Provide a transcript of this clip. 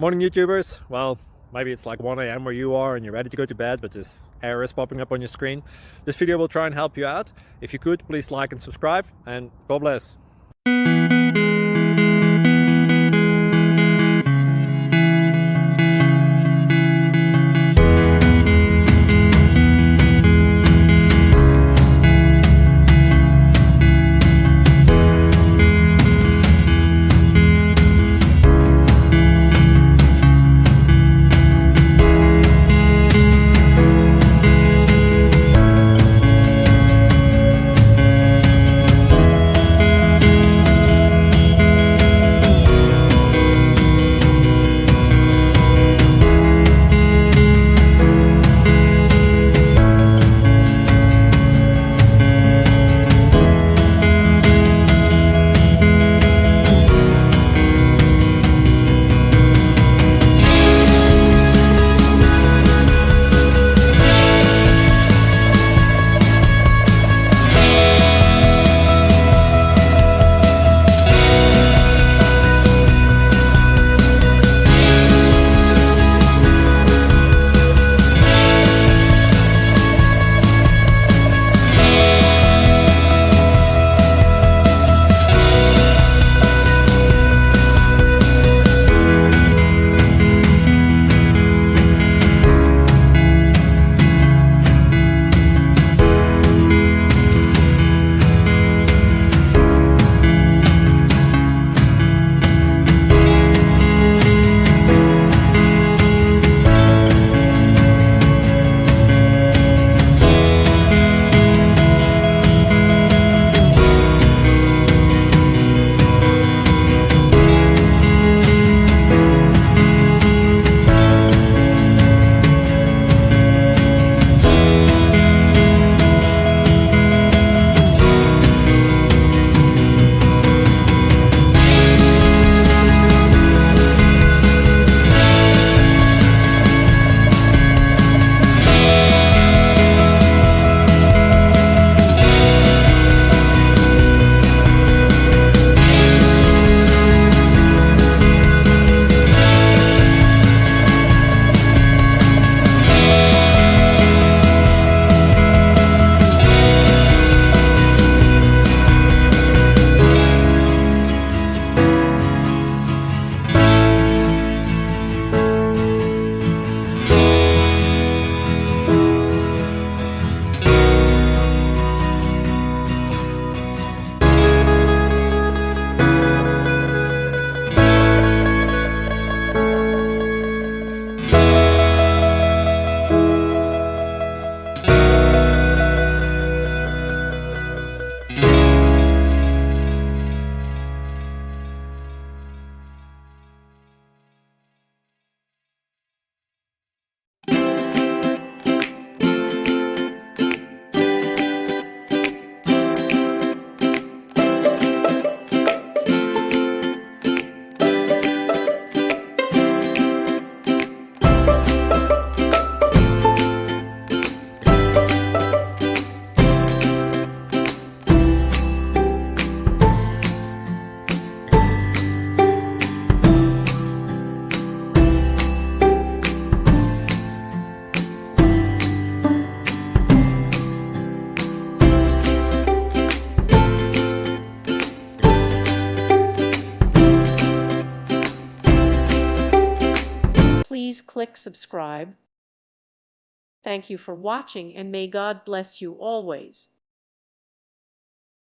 Morning YouTubers. Well, maybe it's like 1 a.m. where you are and you're ready to go to bed, but this error is popping up on your screen. This video will try and help you out. If you could, please like and subscribe, and God bless. Please click subscribe. Thank you for watching, and may God bless you always.